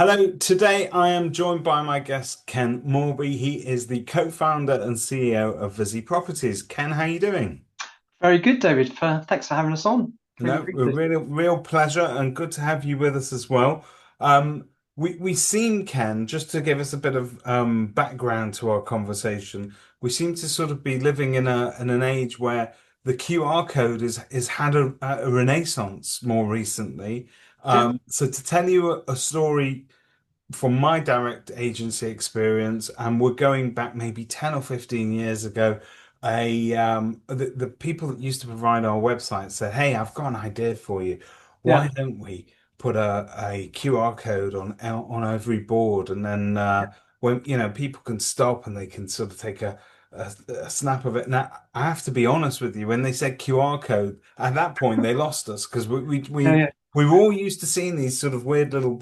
Hello, today I am joined by my guest Ken Morby. He is the co-founder and CEO of Visi Properties. Ken, how are you doing? Very good, David. Thanks for having us on. Really No, a appreciate it. real pleasure and good to have you with us as well. Um, we seem, Ken, just to give us a bit of background to our conversation, we seem to sort of be living in an age where the QR code is had a renaissance more recently. Yeah, So to tell you a story from my direct agency experience, and we're going back maybe 10 or 15 years ago, the people that used to provide our website said, "Hey, I've got an idea for you. Why yeah, don't we put a QR code on every board, and then yeah, when people can stop and they can sort of take a snap of it." Now, I have to be honest with you, when they said QR code, at that point they lost us because yeah, yeah, we were all used to seeing these sort of weird little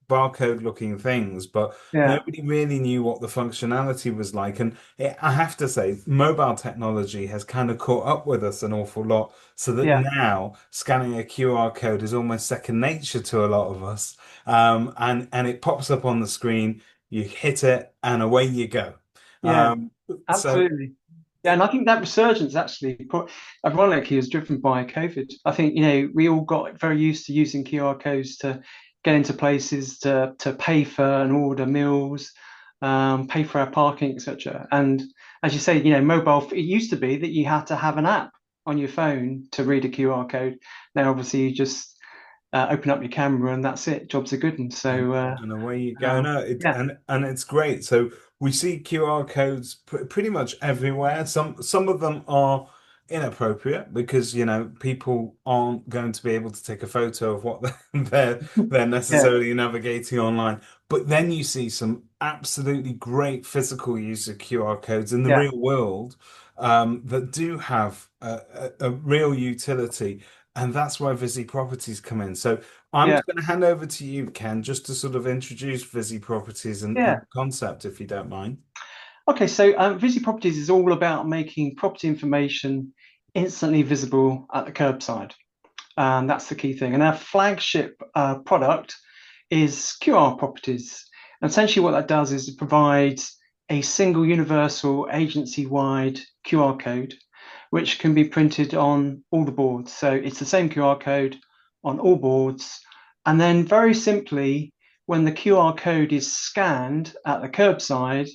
barcode looking things, but yeah, nobody really knew what the functionality was like. And I have to say, mobile technology has kind of caught up with us an awful lot, so that yeah, now scanning a QR code is almost second nature to a lot of us. And it pops up on the screen, you hit it, and away you go. yeah. Um, so Absolutely. Yeah, and I think that resurgence actually, ironically, is driven by COVID. I think we all got very used to using QR codes to get into places, to pay for and order meals, pay for our parking, etc. And as you say, mobile. It used to be that you had to have an app on your phone to read a QR code. Now, obviously, you just open up your camera and that's it. Job's a good one. And So, and away you go. um, No, yeah, and it's great. So we see QR codes pretty much everywhere. Some of them are inappropriate because people aren't going to be able to take a photo of what they're yeah, necessarily navigating online. But then you see some absolutely great physical use of QR codes in the yeah, real world that do have a real utility. And that's where Visi Properties come in. So I'm yeah, going to hand over to you, Ken, just to sort of introduce Visi Properties and yeah. the concept, if you don't mind. Okay, so Visi Properties is all about making property information instantly visible at the curbside. And that's the key thing. And our flagship product is QR Properties. And essentially, what that does is it provides a single universal agency wide QR code, which can be printed on all the boards. So it's the same QR code on all boards. And then, very simply, when the QR code is scanned at the curbside,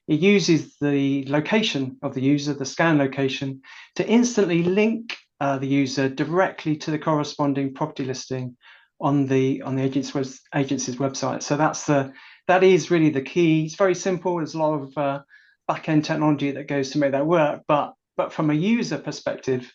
it uses the location of the user, the scan location, to instantly link the user directly to the corresponding property listing on the agency's website. So that is really the key. It's very simple. There's a lot of back end technology that goes to make that work, but from a user perspective,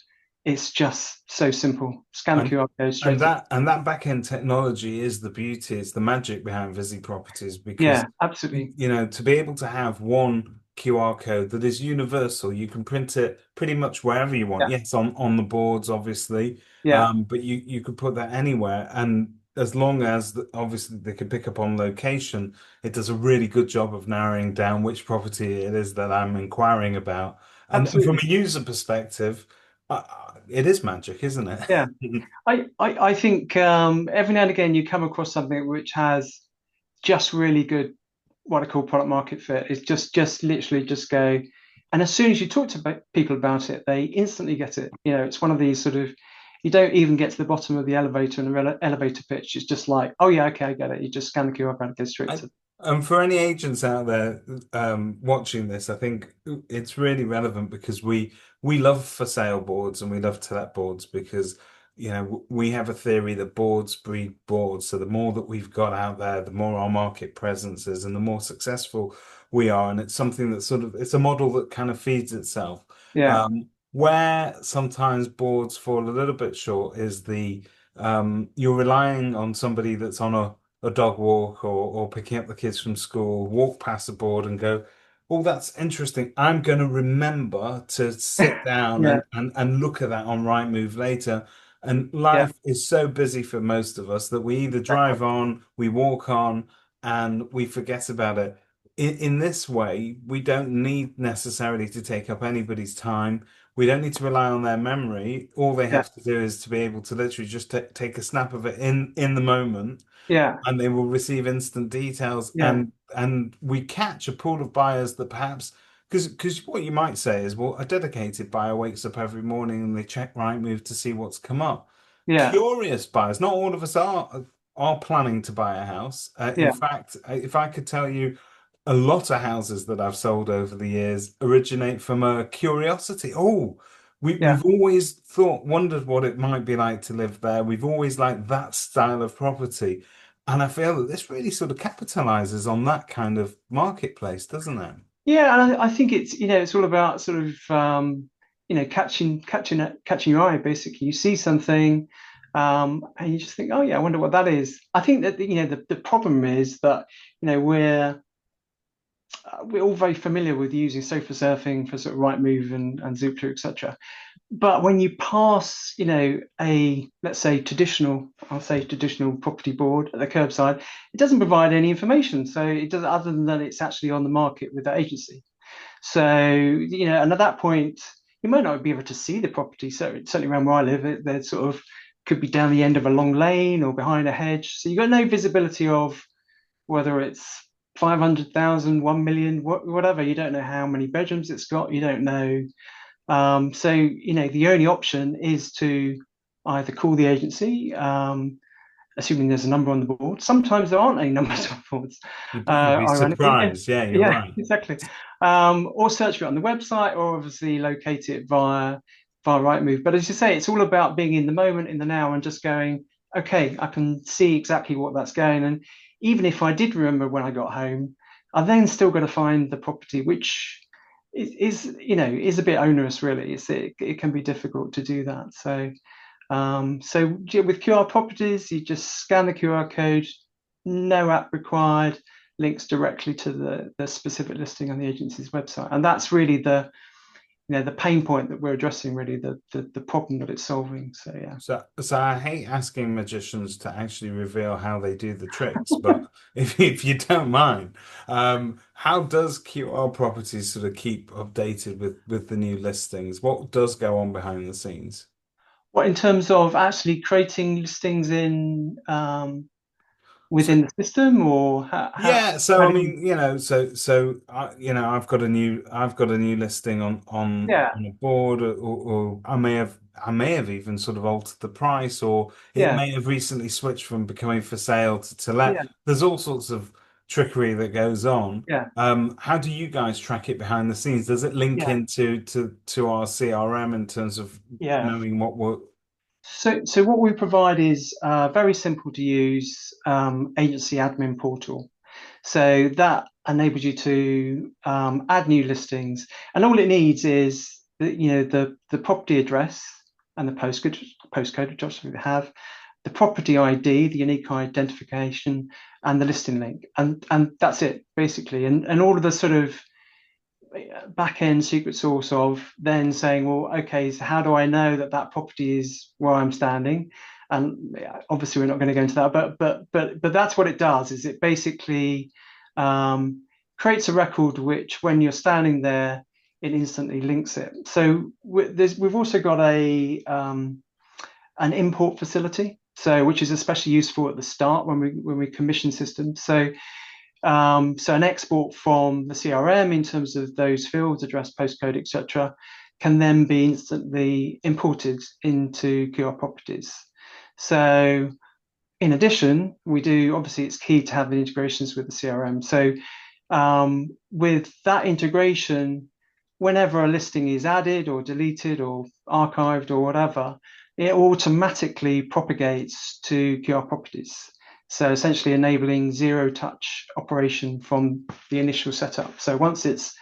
it's just so simple. Scan the And QR code and straight to. that back end technology is the beauty, it's the magic behind Visi Properties because Yeah, absolutely. to be able to have one QR code that is universal, you can print it pretty much wherever you want. Yeah, Yes, on the boards, obviously, yeah, but you could put that anywhere, and as long as obviously they can pick up on location, it does a really good job of narrowing down which property it is that I'm inquiring about. And from absolutely. a user perspective, it is magic, isn't it? Yeah. I think every now and again you come across something which has just really good what I call product market fit. It's just literally just go, and as soon as you talk to people about it, they instantly get it. It's one of these sort of you don't even get to the bottom of the elevator in the elevator pitch. It's just like, oh yeah, okay, I get it. You just scan the QR code and go straight And, to. and for any agents out there watching this, I think it's really relevant because we love for sale boards and we love to let boards because we have a theory that boards breed boards. So the more that we've got out there, the more our market presence is, and the more successful we are. And it's something that sort of it's a model that kind of feeds itself. Yeah, Where sometimes boards fall a little bit short is the you're relying on somebody that's on a dog walk or picking up the kids from school, walk past the board and go, "Oh, that's interesting. I'm going to remember to sit down yeah, and look at that on Rightmove later." And yeah, life is so busy for most of us that we either exactly. drive on, we walk on, and we forget about it. In this way, we don't need necessarily to take up anybody's time. We don't need to rely on their memory. All they Yeah, have to do is to be able to literally just take a snap of it in the moment, yeah, and they will receive instant details, yeah, and we catch a pool of buyers that perhaps because what you might say is, well, a dedicated buyer wakes up every morning and they check Rightmove to see what's come up. yeah, Curious buyers, not all of us are planning to buy a house. In yeah, fact, if I could tell you, a lot of houses that I've sold over the years originate from a curiosity. Oh, yeah. we've always wondered what it might be like to live there. We've always liked that style of property. And I feel that this really sort of capitalizes on that kind of marketplace, doesn't it? Yeah, and I think it's it's all about sort of catching your eye. Basically, you see something, and you just think, oh yeah, I wonder what that is. I think that the problem is that we're all very familiar with using sofa surfing for sort of Rightmove and Zoopla, etc. But when you pass, a let's say traditional property board at the curbside, it doesn't provide any information. So it does other than that it's actually on the market with that agency. So, and at that point, you might not be able to see the property. So certainly around where I live, they're sort of could be down the end of a long lane or behind a hedge. So you've got no visibility of whether it's 500,000, 1 million, whatever. You don't know how many bedrooms it's got. You don't know. So, the only option is to either call the agency, assuming there's a number on the board. Sometimes there aren't any numbers on boards, You'd be ironically. Yeah, surprised. Yeah, you're yeah, right. exactly. Or search for it on the website, or obviously locate it via Rightmove. But as you say, it's all about being in the moment, in the now, and just going, okay, I can see exactly what that's going. And even if I did remember when I got home, I then still got to find the property, which is a bit onerous, really. It can be difficult to do that. So yeah, with QR properties, you just scan the QR code, no app required, links directly to the specific listing on the agency's website. And that's really the pain point that we're addressing, really the problem that it's solving. So yeah. So I hate asking magicians to actually reveal how they do the tricks, but if you don't mind, how does QR Properties sort of keep updated with the new listings? What does go on behind the scenes? What in terms of actually creating listings in So within the system, or yeah, so how I do you? mean, I've got a new listing Yeah, on a board, or I may have even sort of altered the price, or it yeah, may have recently switched from becoming for sale to yeah, let. There's all sorts of trickery that goes on. yeah, How do you guys track it behind the scenes? Does it link yeah, into to our CRM in terms of yeah. knowing what we're So what we provide is a very simple to use agency admin portal. So that enables you to add new listings, and all it needs is the property address and the postcode which we have, the property ID, the unique identification, and the listing link, and that's it basically. And all of the sort of back end secret source of then saying, well, okay, so how do I know that that property is where I'm standing? And obviously, we're not going to go into that, but that's what it does. Is it basically creates a record which, when you're standing there, it instantly links it. So we've also got a an import facility, so which is especially useful at the start when we commission systems. So an export from the CRM in terms of those fields, address, postcode, etc., can then be instantly imported into QR properties. So in addition, we do obviously it's key to have the integrations with the CRM. So with that integration, whenever a listing is added or deleted or archived or whatever, it automatically propagates to QR properties. So essentially enabling zero touch operation from the initial setup. So once it's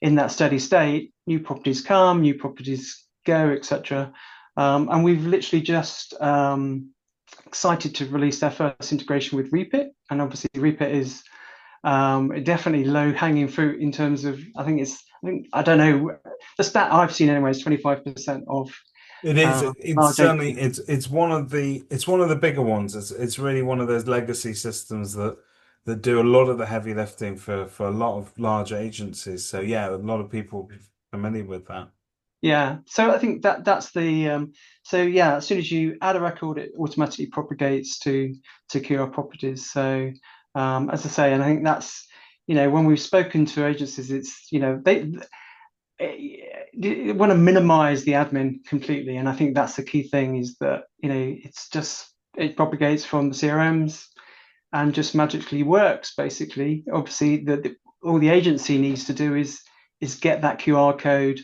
in that steady state, new properties come, new properties go, etc. And we've literally just excited to release their first integration with Repit. And obviously, Repit is definitely low hanging fruit in terms of, I don't know, the stat I've seen anyway is 25% of It is. It's large certainly agencies. it's one of the bigger ones. It's really one of those legacy systems that do a lot of the heavy lifting for a lot of large agencies. So yeah, a lot of people are familiar with that. Yeah. So I think that's the so yeah, as soon as you add a record, it automatically propagates to QR properties. So as I say, and I think that's when we've spoken to agencies, it's they want to minimize the admin completely, and I think that's the key thing is that it's just it propagates from the CRMs and just magically works basically. Obviously, all the agency needs to do is get that QR code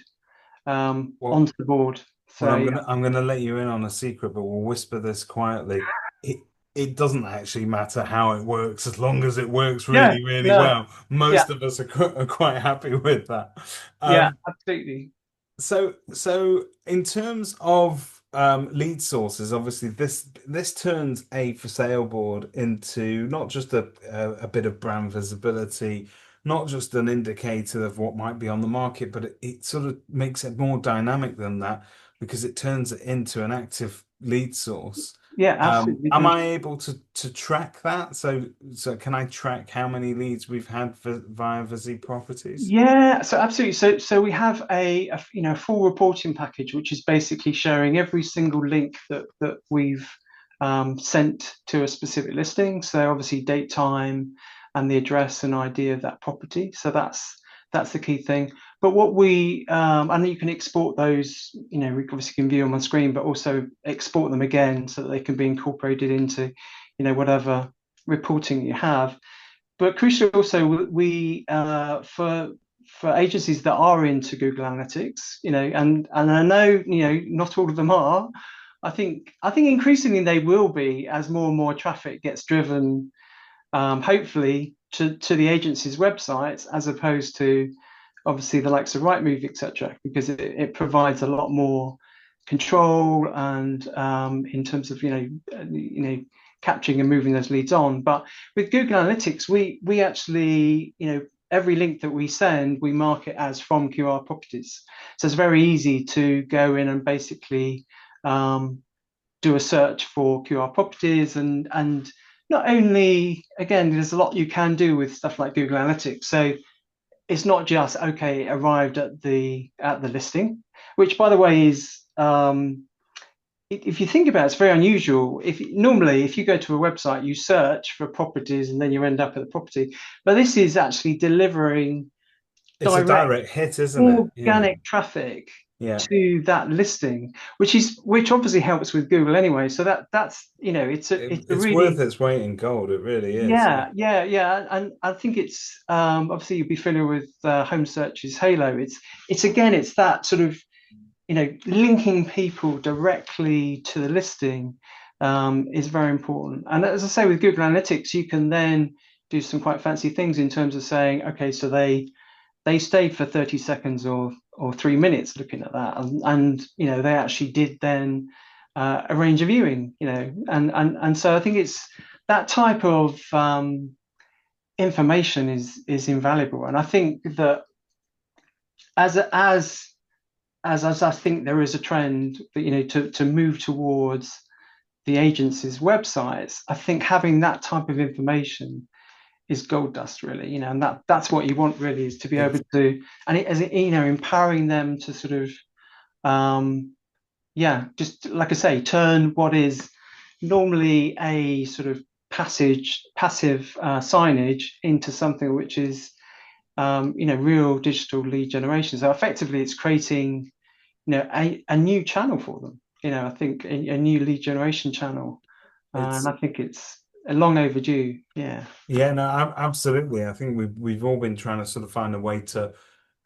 Well, onto the board. well, So yeah, I'm gonna let you in on a secret, but we'll whisper this quietly. It it doesn't actually matter how it works as long as it works yeah, really, really no, well. yeah, Most of us are quite happy with that. yeah, Um, absolutely. so in terms of lead sources, obviously this turns a for sale board into not just a bit of brand visibility, not just an indicator of what might be on the market, but it sort of makes it more dynamic than that because it turns it into an active lead source. Yeah, absolutely. Am I able to track that? So can I track how many leads we've had via Visi Properties? Yeah, so absolutely. So we have a full reporting package, which is basically showing every single link that we've sent to a specific listing. So obviously date, time, and the address and ID of that property. So that's the key thing. But what we and you can export those. We obviously can view them on screen, but also export them again so that they can be incorporated into whatever reporting you have. But crucially, also we for agencies that are into Google Analytics, and I know not all of them are. I think increasingly they will be as more and more traffic gets driven, hopefully to the agency's websites as opposed to obviously the likes of Rightmove, etc., because it provides a lot more control and in terms of capturing and moving those leads on. But with Google Analytics, we actually every link that we send, we mark it as from QR properties. So it's very easy to go in and basically do a search for QR properties and not only again, there's a lot you can do with stuff like Google Analytics. So it's not just okay, it arrived at the listing, which by the way is if you think about it, it's very unusual. If normally if you go to a website, you search for properties and then you end up at the property, but this is actually delivering It's a direct direct hit, isn't it? Yeah. organic traffic Yeah. to that listing, which obviously helps with Google anyway. So that's it's a It's worth really its weight in gold. It really is. Yeah. yeah, and I think it's obviously you'll be familiar with Home Search's Halo. It's again, it's that sort of linking people directly to the listing is very important. And as I say, with Google Analytics, you can then do some quite fancy things in terms of saying, okay, so they stayed for 30 seconds or 3 minutes looking at that, and they actually did then arrange a viewing, and so I think it's that type of information is invaluable, and I think that as as as I think there is a trend that to move towards the agency's websites, I think having that type of information is gold dust, really. And that's what you want, really, is to be able It's to, and as empowering them to sort of, yeah, just like I say, turn what is normally a sort of passive signage into something which is, real digital lead generation. So effectively, it's creating a new channel for them. I think a new lead generation channel, and it's I think it's long overdue. Yeah, yeah, no, absolutely. I think we've all been trying to sort of find a way to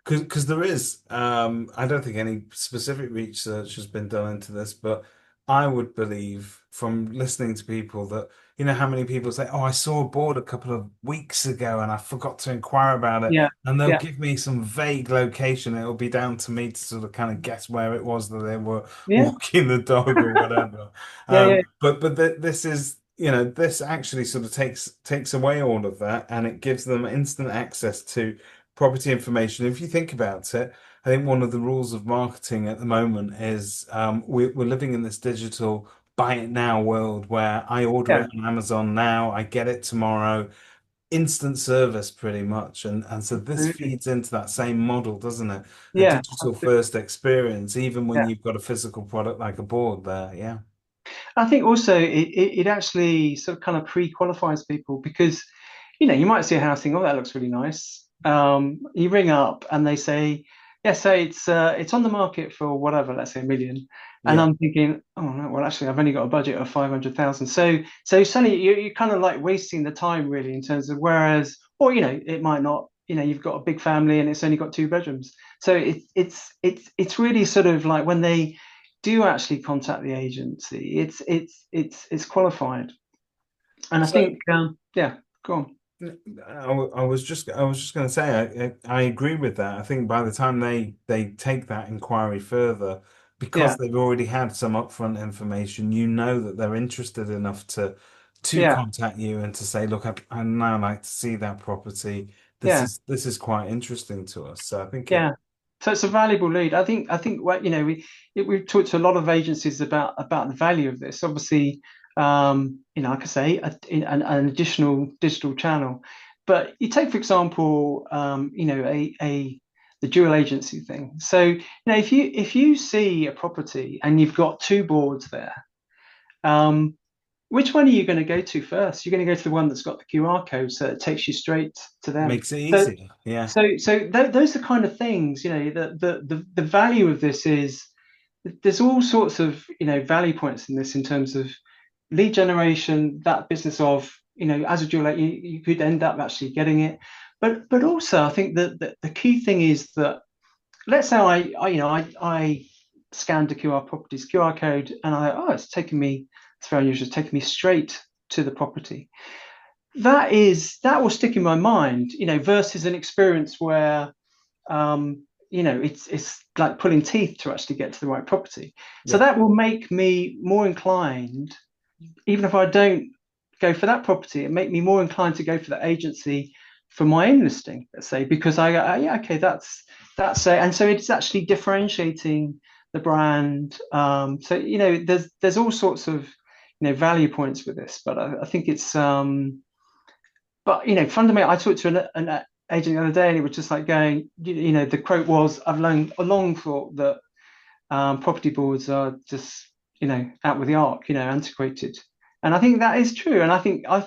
because there is I don't think any specific research has been done into this, but I would believe from listening to people that how many people say, "Oh, I saw a board a couple of weeks ago and I forgot to inquire about it," yeah, and they'll yeah, give me some vague location. It'll be down to me to sort of kind of guess where it was that they were yeah, walking the dog or whatever. yeah, yeah, But this is. This actually sort of takes away all of that, and it gives them instant access to property information. If you think about it, I think one of the rules of marketing at the moment is we're living in this digital buy it now world where I order yeah, it on Amazon now, I get it tomorrow. instant service pretty much. And so this Absolutely. feeds into that same model, doesn't it? A Yeah, digital absolutely. first experience, even when Yeah. you've got a physical product like a board there. Yeah. I think also it actually sort of kind of pre-qualifies people because, you might see a house think, oh, that looks really nice. You ring up and they say, yeah, say it's on the market for whatever, let's say 1 million. And Yeah. I'm thinking, oh no, well actually I've only got a budget of 500,000. So suddenly you're kind of like wasting the time really in terms of whereas, or it might not, you've got a big family and it's only got 2 bedrooms. So it's really sort of like when they do actually contact the agency, it's qualified. And I So think, yeah, go on. I was just going to say I agree with that. I think by the time they take that inquiry further, because Yeah, they've already had some upfront information, you know that they're interested enough to yeah, contact you and to say, look, I now like to see that property. yeah, This is quite interesting to us. So I think it yeah. So it's a valuable lead. I think what we've talked to a lot of agencies about the value of this. Obviously, like I say, an additional digital channel. But you take, for example, a the dual agency thing. So, if you see a property and you've got 2 boards there, um, which one are you going to go to first? You're going to go to the one that's got the QR code, so it takes you straight to them. makes it So, easier. Yeah. those are kind of things. The value of this is there's all sorts of value points in this in terms of lead generation, that business of as a dual, you could end up actually getting it, but also I think that the key thing is that let's say I scanned the QR properties QR code and it's very unusual, it's taking me straight to the property. That will stick in my mind, versus an experience where it's like pulling teeth to actually get to the right property. So Yeah. that will make me more inclined, even if I don't go for that property, it make me more inclined to go for the agency for my own listing, let's say, because I go, oh, yeah, okay, that's and so it's actually differentiating the brand. So there's all sorts of value points with this, but I think it's but fundamentally, I talked to an agent the other day, and it was just like going, the quote was, "I've long thought that property boards are just out with the arc, antiquated," and I think that is true. And I think I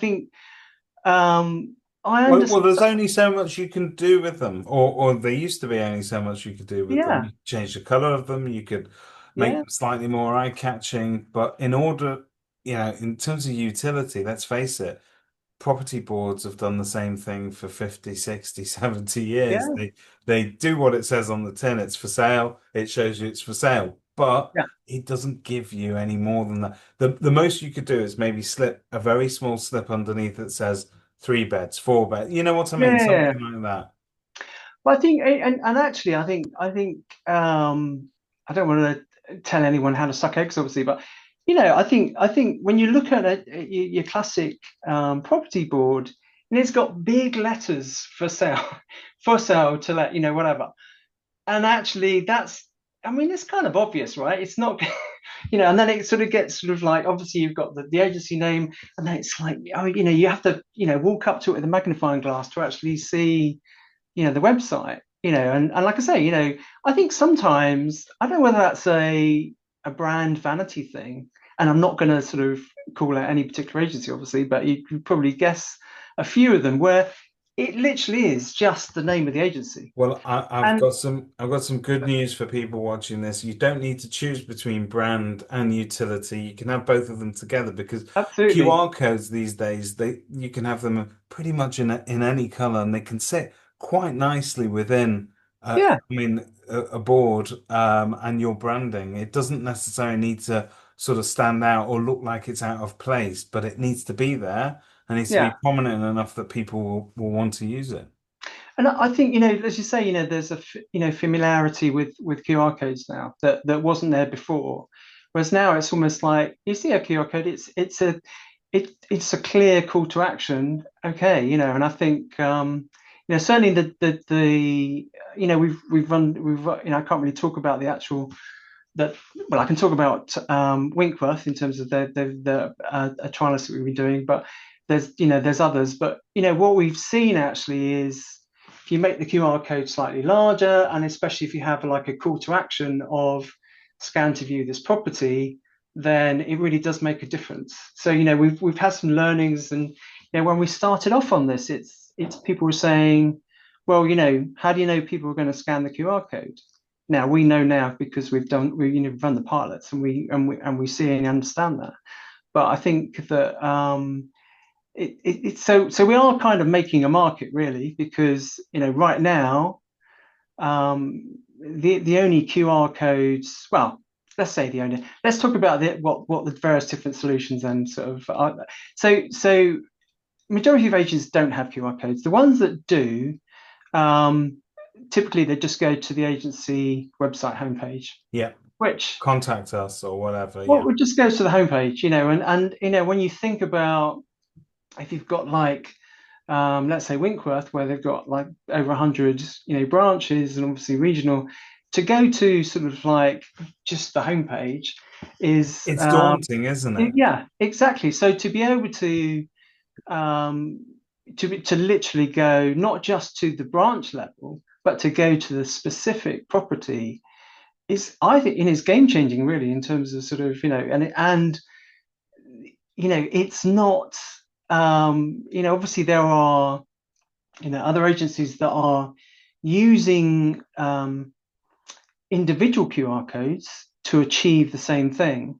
Well, understand. there's only so much you can do with them, or there used to be only so much you could do with them. Yeah, You could change the color of them, you could make yeah, them slightly more eye-catching, but in order, in terms of utility, let's face it, property boards have done the same thing for 50, 60, 70 years. yeah, They do what it says on the tin, it's for sale, it shows you it's for sale, but yeah, it doesn't give you any more than that. The most you could do is maybe slip a very small slip underneath that says 3 beds, 4 beds. You know what I mean? yeah. Something like that. Well, I think, and actually, I think I don't want to tell anyone how to suck eggs, obviously, but I think when you look at your classic property board, and it's got big letters for sale, for sale to let whatever, and actually I mean, it's kind of obvious, right? It's not, and then it sort of gets sort of like, obviously you've got the agency name, and then it's like, oh, you have to, walk up to it with a magnifying glass to actually see the website, and like I say, I think sometimes I don't know whether that's a brand vanity thing, and I'm not going to sort of call out any particular agency, obviously, but you could probably guess a few of them where it literally is just the name of the agency. Well, And I've got some good news for people watching this. You don't need to choose between brand and utility. You can have both of them together because absolutely, QR codes these days, they you can have them pretty much in any color and they can sit quite nicely within yeah, a board and your branding. It doesn't necessarily need to sort of stand out or look like it's out of place, but it needs to be there and needs to be yeah. prominent enough that people will want to use it. And I think, as you say, there's familiarity with QR codes now that wasn't there before. Whereas now it's almost like you see a QR code, it's a clear call to action. Okay, and I think certainly the we've run I can't really talk about the actual that well, I can talk about Winkworth in terms of a trial list that we've been doing, but there's others. But what we've seen actually is if you make the QR code slightly larger, and especially if you have like a call to action of scan to view this property, then it really does make a difference. So we've had some learnings, and when we started off on this, it's people were saying, well, how do you know people are going to scan the QR code? Now we know now because we've run the pilots, and we see and understand that. But I think that so we are kind of making a market really, because right now the only QR codes, well, let's say the only, let's talk about what the various different solutions and sort of are. So majority of agents don't have QR codes. The ones that do, typically they just go to the agency website homepage, Yeah. which Contact us or whatever. well, Yeah. it just goes to the homepage, and when you think about if you've got like let's say Winkworth, where they've got like over 100 branches and obviously regional, to go to sort of like just the homepage is It's daunting, isn't it? yeah, exactly. So to be able to um, to literally go not just to the branch level, but to go to the specific property is, I think, is game changing really in terms of sort of and it's not obviously there are other agencies that are using individual QR codes to achieve the same thing.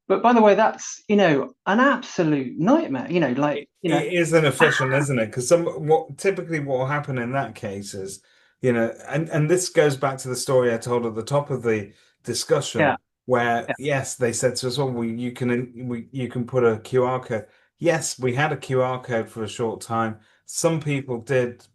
But by the way, that's an absolute nightmare. It is inefficient, isn't it? Because what will happen in that case is, and this goes back to the story I told at the top of the yeah, discussion, where yeah, yes, they said to us, "Oh, you can put a QR code." Yes, we had a QR code for a short time. Some people did,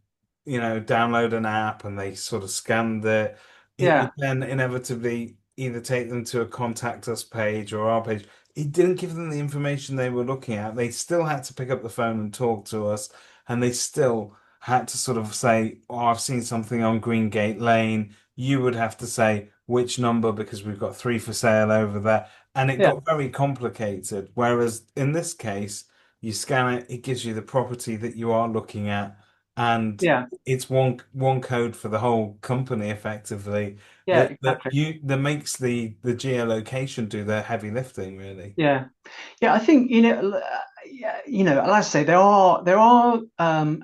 download an app and they sort of scanned it. It yeah, would then inevitably either take them to a contact us page or our page. It didn't give them the information they were looking at. They still had to pick up the phone and talk to us, and they still had to sort of say, "Oh, I've seen something on Greengate Lane." You would have to say which number because we've got three for sale over there. And it yeah, got very complicated. Whereas in this case, you scan it, it gives you the property that you are looking at, and yeah, it's one code for the whole company effectively yeah, exactly. that makes the geolocation do the heavy lifting, really. Yeah, yeah. I think yeah, like I say, there are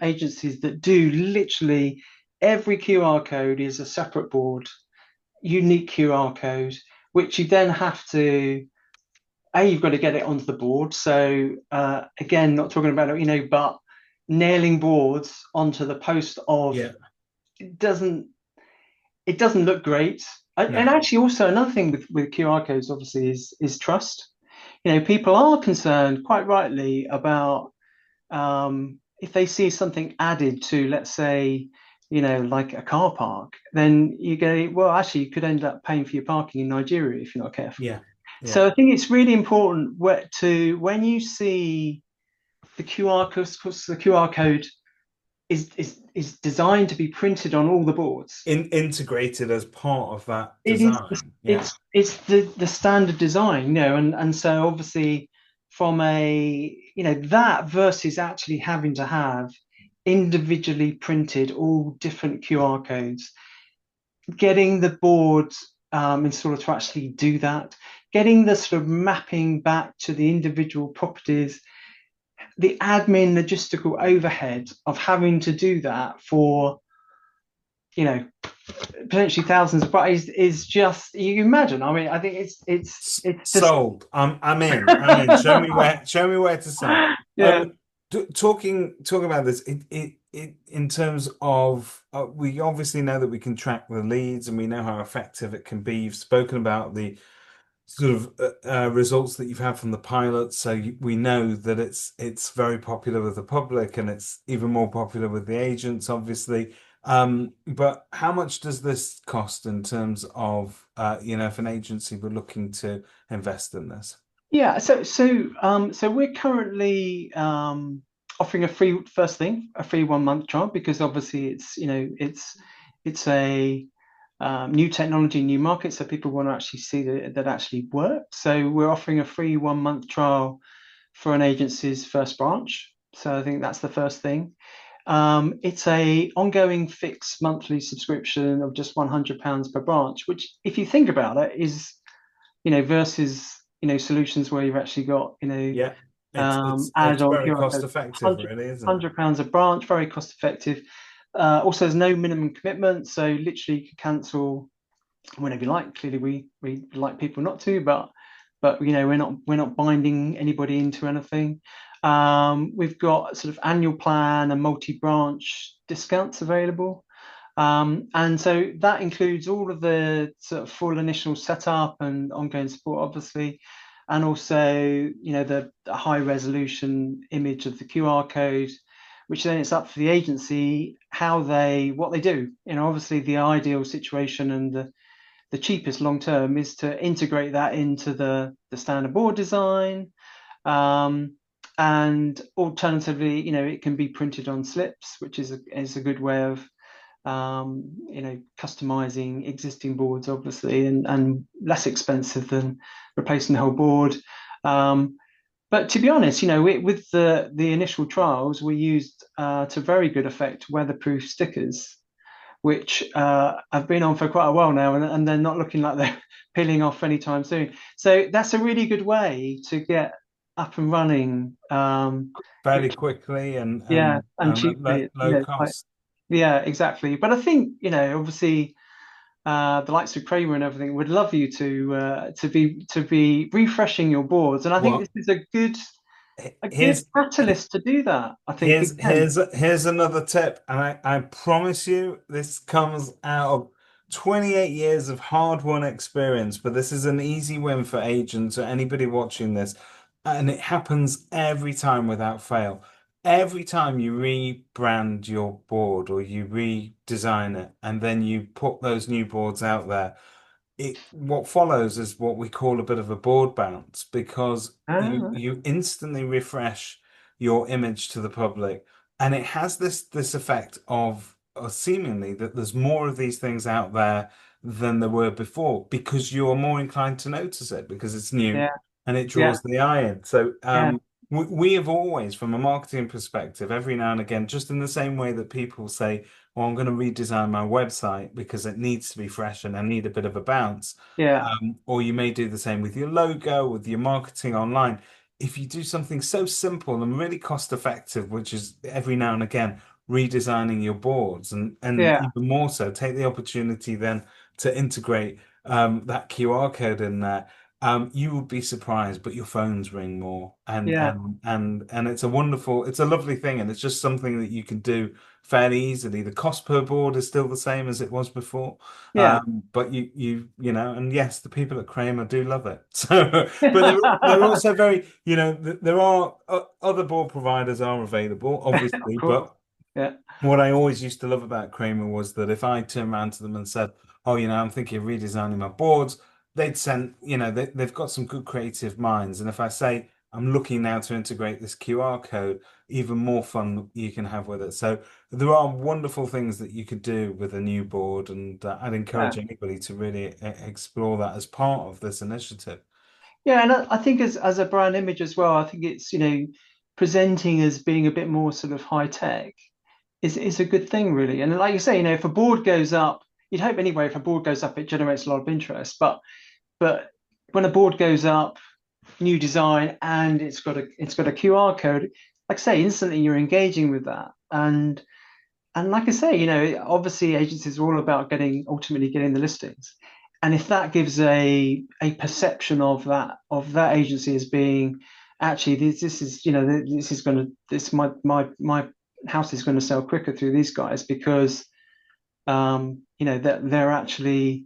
agencies that do literally every QR code is a separate board, unique QR code, which you then have to you've got to get it onto the board. So again, not talking about it, but nailing boards onto the post of Yeah. it doesn't look great. And No. actually, also another thing with QR codes, obviously, is trust. People are concerned, quite rightly, about if they see something added to, let's say, like a car park, then you go, well, actually, you could end up paying for your parking in Nigeria if you're not careful. Yeah. Yeah. So I think it's really important when you see the QR code, because the QR code is designed to be printed on all the boards. Integrated as part of that It is design. Yeah. it's the standard design, and so obviously from a that versus actually having to have individually printed all different QR codes, getting the board installer to actually do that, getting the sort of mapping back to the individual properties, the admin logistical overhead of having to do that for you know potentially thousands of bucks is just, you imagine. I mean, I think it's just Sold. I'm in. I'm in. Show me where to sell. yeah, Talking about this, it in terms of we obviously know that we can track the leads and we know how effective it can be. You've spoken about the sort of results that you've had from the pilot, so we know that it's very popular with the public and it's even more popular with the agents, obviously. But how much does this cost in terms of if an agency were looking to invest in this? yeah. So we're currently offering a free 1 month trial, because obviously it's it's a new technology, new markets, so people want to actually see that that actually works. So we're offering a free 1 month trial for an agency's first branch. So I think that's the first thing. It's a ongoing fixed monthly subscription of just £100 per branch, which, if you think about it, is versus solutions where you've actually got Yeah, it's add-on very QR cost codes. effective, 100 really, isn't it? £100 a branch, very cost effective. Also, there's no minimum commitment, so literally you can cancel whenever you like. Clearly, we like people not to, but we're not binding anybody into anything. We've got sort of annual plan and multi-branch discounts available. And so that includes all of the sort of full initial setup and ongoing support, obviously, and also, the high resolution image of the QR code, which then it's up for the agency what they do. Obviously the ideal situation and the cheapest long term is to integrate that into the standard board design. Um, and alternatively, it can be printed on slips, which is a good way of customizing existing boards, obviously, and less expensive than replacing the whole board. But to be honest, with the initial trials, we used to very good effect weatherproof stickers, which have been on for quite a while now, and they're not looking like they're peeling off anytime soon. So that's a really good way to get up and running, Fairly which, quickly yeah, and and at cheaply. low Quite, cost. yeah, exactly. But I think, obviously, the likes of Kramer and everything would love you to be refreshing your boards, and I think this Well, is a good here's catalyst to do that. I think again, here's another tip, and I promise you this comes out of 28 years of hard-won experience, but this is an easy win for agents or anybody watching this, and it happens every time without fail. Every time you rebrand your board or you redesign it, and then you put those new boards out there, what follows is what we call a bit of a board bounce because ah, you instantly refresh your image to the public, and it has this effect of seemingly that there's more of these things out there than there were before because you're more inclined to notice it because it's new yeah, and it yeah, draws the eye in. So yeah, we have always, from a marketing perspective, every now and again, just in the same way that people say, well, I'm going to redesign my website because it needs to be fresh and I need a bit of a bounce. yeah, Or you may do the same with your logo, with your marketing online. If you do something so simple and really cost effective, which is every now and again redesigning your boards, and yeah, even more so, take the opportunity then to integrate that QR code in there. You would be surprised, but your phones ring more, yeah, and it's a lovely thing, and it's just something that you can do fairly easily. The cost per board is still the same as it was before, yeah, but and yes, the people at Kramer do love it. So, but they're also very, there are other board providers are available, of obviously, course, but yeah, what I always used to love about Kramer was that if I turned around to them and said, "Oh, I'm thinking of redesigning my boards," they'd send, they've got some good creative minds. And if I say, "I'm looking now to integrate this QR code," even more fun you can have with it. So there are wonderful things that you could do with a new board, and I'd yeah, encourage anybody to really explore that as part of this initiative. yeah. And I think as a brand image as well, I think it's presenting as being a bit more sort of high tech is a good thing, really. And like you say, if a board goes up, you'd hope anyway. If a board goes up, it generates a lot of interest. But when a board goes up, new design, and it's got a QR code, like I say, instantly you're engaging with that. And like I say, obviously agencies are all about ultimately getting the listings. And if that gives a perception of that agency as being actually this is this is going to this my house is going to sell quicker through these guys because that they're actually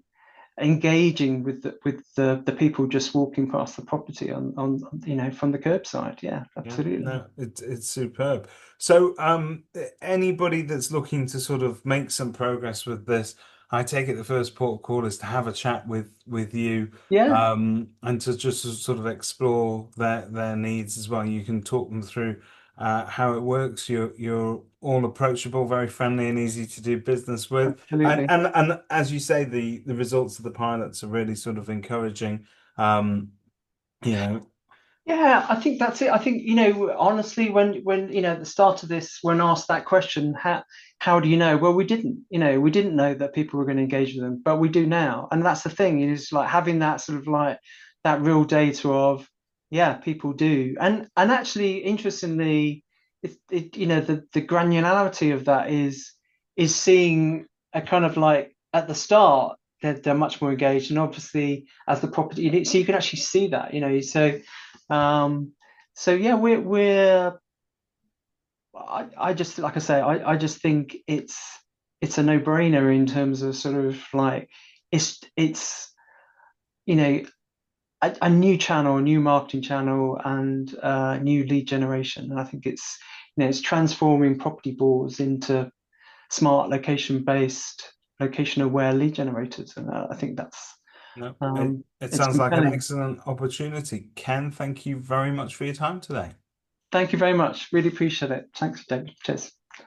engaging with the people just walking past the property on from the curbside. Yeah, Yeah, absolutely. no, it's superb. So, anybody that's looking to sort of make some progress with this, I take it the first port of call is to have a chat with you, Yeah, and to just sort of explore their needs as well. You can talk them through. how it works. You're all approachable, very friendly, and easy to do business with. And Absolutely. and and as you say, the results of the pilots are really sort of encouraging. Um, you know, Yeah, I think that's it. I think, honestly, when at the start of this, when asked that question, how do you know? Well, we didn't know that people were going to engage with them, but we do now. And that's the thing, is like having that sort of like that real data of, yeah, people do. And actually, interestingly, the granularity of that is seeing a kind of like at the start, they're much more engaged, and obviously as the property, so you can actually see that, um, so yeah, I just, like I say, I just think it's a no-brainer in terms of sort of like it's you know a new channel, a new marketing channel, and new lead generation. And I think it's transforming property boards into smart location-based, location-aware lead generators, and I think that's no, um, it it's sounds like an compelling. excellent opportunity. Ken, thank you very much for your time today. Thank you very much. Really appreciate it. Thanks, David. Cheers.